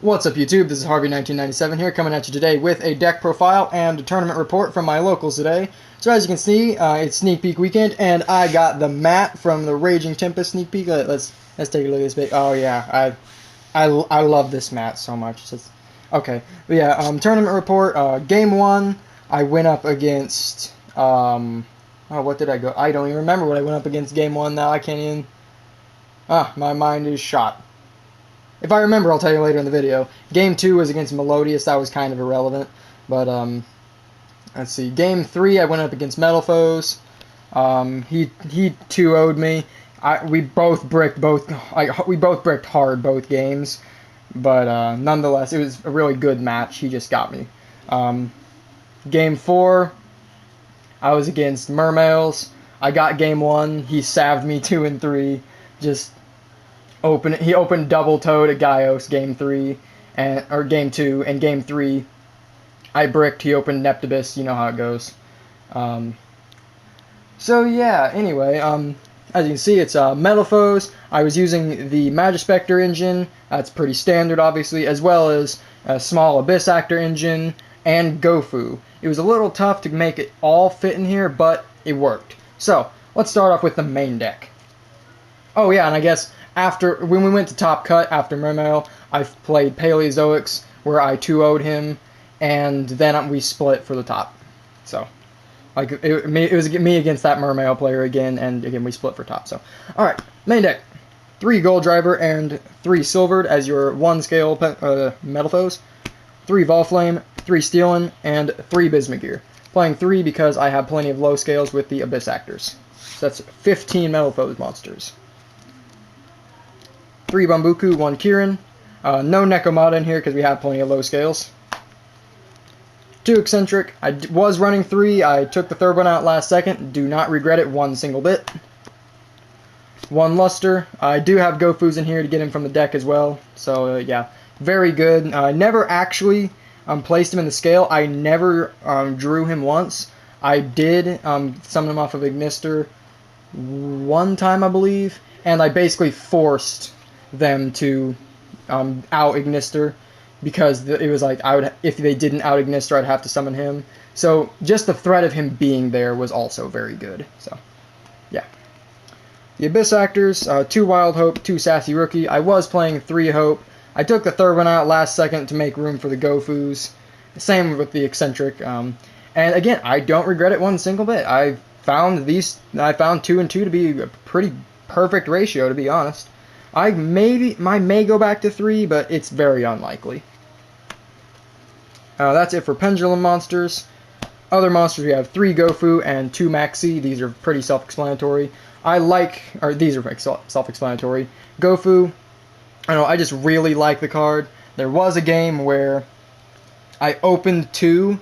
What's up, YouTube? This is Harvey 1997 here, coming at you today with a deck profile and a tournament report from my locals today. So as you can see, it's Sneak Peek weekend, and I got the mat from the Raging Tempest Sneak Peek. Let's take a look at this big. Oh yeah, I love this mat so much. It's just, okay, but yeah, tournament report. Game 1, I went up against. Oh, what did I go? I don't even remember what I went up against Game 1 now. I can't even. My mind is shot. If I remember, I'll tell you later in the video. Game 2 was against Melodious. That was kind of irrelevant. But, let's see. Game 3, I went up against Metalfoes. He 2-0'd me. We both bricked hard both games. But, nonetheless, it was a really good match. He just got me. Game 4, I was against Mermails. I got Game 1. He saved me 2 and 3. He opened double toed at Gaios Game 3 or Game 2, and Game 3 I bricked. He opened Neptibus. You know how it goes. So yeah. Anyway, as you can see, it's Metalfoes. I was using the Majespecters engine. That's pretty standard, obviously, as well as a small Abyss Actor engine and Gofu. It was a little tough to make it all fit in here, but it worked. So let's start off with the main deck. Oh yeah, and I guess when we went to Top Cut after Mermail, I played Paleozoics, where I 2-0'd him, and then we split for the top. So, like, it was me against that Mermail player again, and again we split for top. So, alright, main deck. 3 Gold Driver and 3 Silvered as your 1 scale Metalfoes, 3 Volflame, 3 Steelin, and 3 Bismugear. Playing 3 because I have plenty of low scales with the Abyss Actors. So that's 15 Metalfoes monsters. 3 Bambuku, 1 Kirin. No Nekomata in here because we have plenty of low scales. 2 Eccentric. I was running 3. I took the third one out last second. Do not regret it one single bit. 1 Luster. I do have Gofus in here to get him from the deck as well. So, yeah. Very good. I never actually placed him in the scale. I never drew him once. I did summon him off of Ignister one time, I believe. And I basically forced them to out Ignister because it was like if they didn't out Ignister, I'd have to summon him. So just the threat of him being there was also very good. So yeah, the Abyss Actors, 2 Wild Hope, 2 Sassy Rookie. I was playing 3 Hope. I took the third one out last second to make room for the Gofus. Same with the Eccentric. And again, I don't regret it one single bit. I found 2 and 2 to be a pretty perfect ratio, to be honest. I may go back to 3, but it's very unlikely. That's it for Pendulum monsters. Other monsters, we have 3 Gofu and 2 Maxi. These are pretty self-explanatory. These are self-explanatory. Gofu, I just really like the card. There was a game where I opened 2,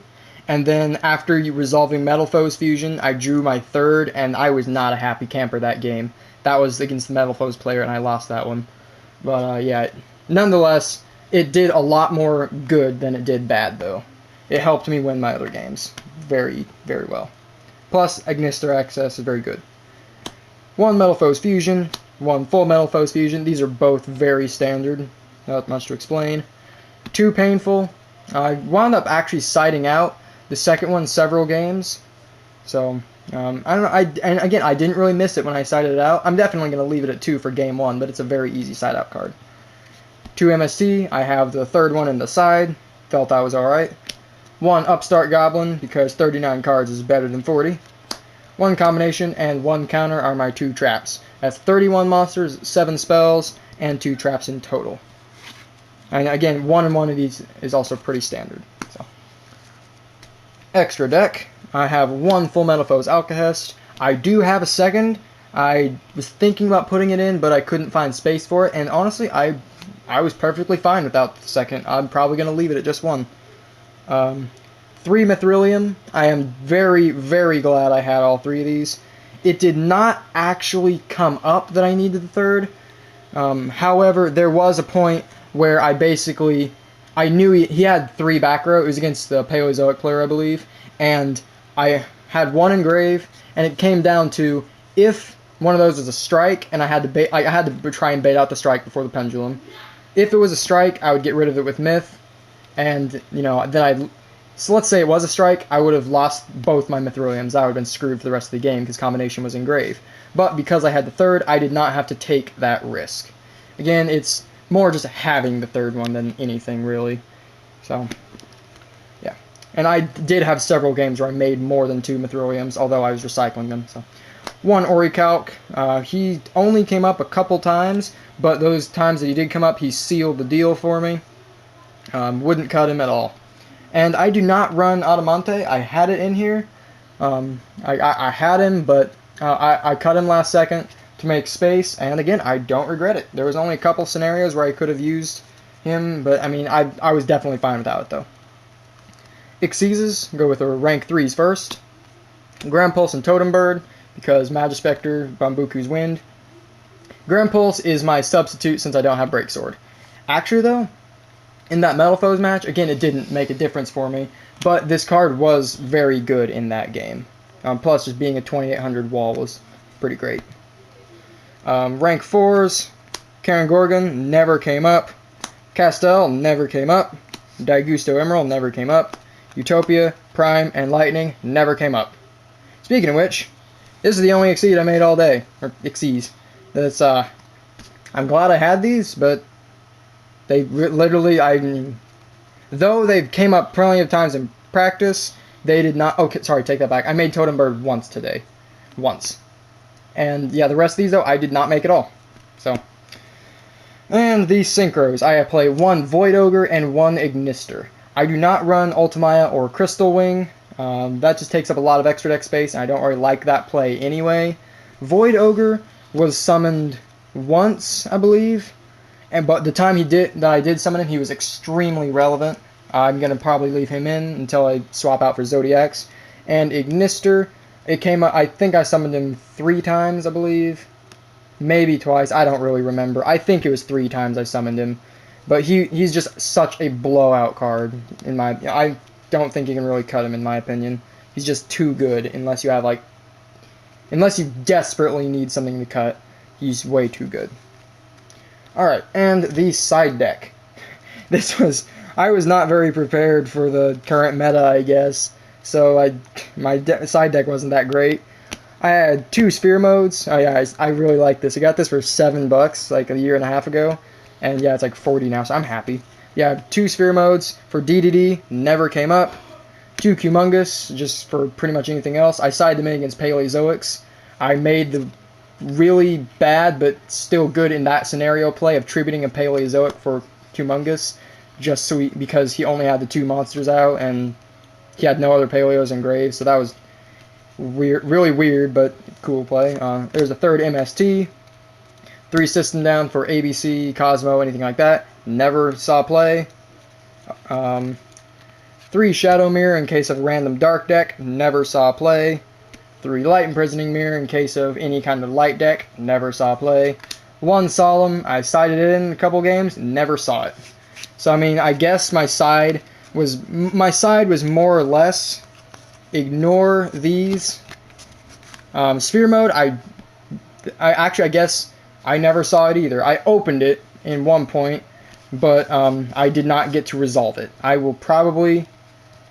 and then after resolving Metalfoes Fusion, I drew my 3rd, and I was not a happy camper that game. That was against the Metalfoes player, and I lost that one. But, yeah, nonetheless, it did a lot more good than it did bad, though. It helped me win my other games very, very well. Plus, Ignister access is very good. 1 Metalfoes Fusion, 1 full Metalfoes Fusion. These are both very standard. Not much to explain. 2 Painful. I wound up actually siding out the second one several games. So, I don't know, and again, I didn't really miss it when I sided it out. I'm definitely going to leave it at 2 for game 1, but it's a very easy side out card. 2 MST, I have the third one in the side, felt I was alright. 1 Upstart Goblin, because 39 cards is better than 40. 1 Combination, and 1 Counter are my 2 traps. That's 31 monsters, 7 spells, and 2 traps in total. And again, 1 and 1 of these is also pretty standard. So, extra deck. I have 1 full Metalfoes Alcahest. I do have a second. I was thinking about putting it in, but I couldn't find space for it. And honestly, I was perfectly fine without the second. I'm probably going to leave it at just 1. 3 Mithrilium. I am very, very glad I had all 3 of these. It did not actually come up that I needed the third. However, there was a point where I knew he had 3 back row. It was against the Paleozoic player, I believe. And I had 1 engrave, and it came down to if one of those was a strike, and I had to try and bait out the strike before the pendulum, if it was a strike, I would get rid of it with Myth, and then so let's say it was a strike, I would have lost both my Mithriliums. I would have been screwed for the rest of the game because combination was engraved. But because I had the third, I did not have to take that risk. Again, it's more just having the third one than anything, really. So, yeah. And I did have several games where I made more than 2 Mithriliums, although I was recycling them. So, 1 Orichalc. He only came up a couple times, but those times that he did come up, he sealed the deal for me. Wouldn't cut him at all. And I do not run Adamante. I had it in here. I had him, but I cut him last second to make space. And again, I don't regret it. There was only a couple scenarios where I could have used him, but I mean, I was definitely fine without it, though. Xyzes, go with the rank 3s first. Grand Pulse and Totem Bird, because Majespecter, Bambuku's Wind. Grand Pulse is my substitute since I don't have Break Sword. Actually, though, in that Metalfoes match, again, it didn't make a difference for me, but this card was very good in that game. Plus, just being a 2800 wall was pretty great. Rank 4s, Karen Gorgon never came up. Castel never came up. Daigusto Emerald never came up. Utopia, Prime, and Lightning never came up. Speaking of which, this is the only Exceed I made all day. Or Exceeds. That's, I'm glad I had these, but they literally, though they came up plenty of times in practice, they did not, okay, sorry, take that back. I made Totem Bird once today. Once. And yeah, the rest of these, though, I did not make at all. So. And these Synchros, I play 1 Void Ogre and 1 Ignister. I do not run Ultimaya or Crystal Wing. That just takes up a lot of extra deck space, and I don't really like that play anyway. Void Ogre was summoned once, I believe. But the time I did summon him, he was extremely relevant. I'm going to probably leave him in until I swap out for Zoodiacs. And Ignister, it came up, I think I summoned him 3 times, I believe. Maybe twice, I don't really remember. I think it was 3 times I summoned him. But he's just such a blowout card. I don't think you can really cut him, in my opinion. He's just too good, unless you have, unless you desperately need something to cut. He's way too good. Alright, and the side deck. I was not very prepared for the current meta, I guess. So my side deck wasn't that great. I had 2 sphere modes. Oh yeah, I really like this. I got this for $7 like a year and a half ago. And yeah, it's like 40 now, so I'm happy. Yeah, 2 sphere modes for DDD, never came up. 2 Humongous, just for pretty much anything else. I sided them in against Paleozoics. I made the really bad but still good in that scenario play of tributing a Paleozoic for Humongous, just so because he only had the 2 monsters out and he had no other Paleos engraved, so that was weird, really weird, but cool play. There's a 3rd MST, 3 System Down for ABC, Cosmo, anything like that. Never saw play. 3 Shadow Mirror in case of random dark deck. Never saw play. 3 Light Imprisoning Mirror in case of any kind of light deck. Never saw play. 1 Solemn. I sided it in a couple games. Never saw it. So I mean, I guess my side was more or less ignore these. Sphere mode. I guess I never saw it either. I opened it in one point, but I did not get to resolve it. I will probably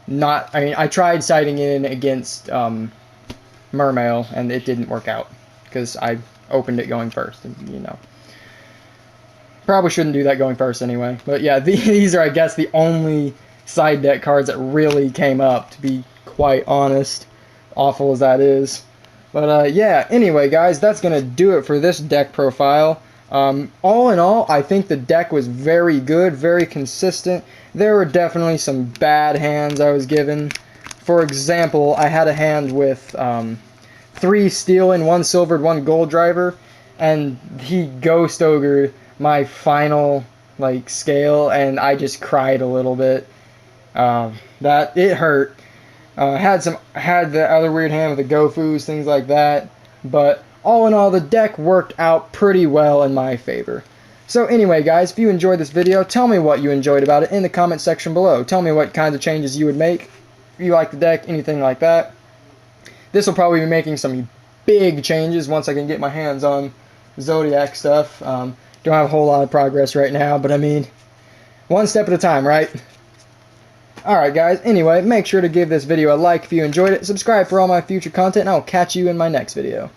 not. I mean, I tried siding in against Mermail, and it didn't work out because I opened it going first, and probably shouldn't do that going first anyway. But yeah, these are, I guess, the only side deck cards that really came up, to be quite honest, awful as that is. But yeah, anyway guys, that's going to do it for this deck profile. All in all, I think the deck was very good, very consistent. There were definitely some bad hands I was given. For example, I had a hand with 3 steel and 1 silvered, 1 gold driver, and he ghost ogre my final scale, and I just cried a little bit. That it hurt. Had the other weird hand with the Gofus, things like that, but all in all, the deck worked out pretty well in my favor. So anyway, guys, if you enjoyed this video, tell me what you enjoyed about it in the comment section below. Tell me what kinds of changes you would make, if you like the deck, anything like that. This will probably be making some big changes once I can get my hands on Zodiac stuff. Don't have a whole lot of progress right now, but I mean, one step at a time, right? Alright guys, anyway, make sure to give this video a like if you enjoyed it, subscribe for all my future content, and I'll catch you in my next video.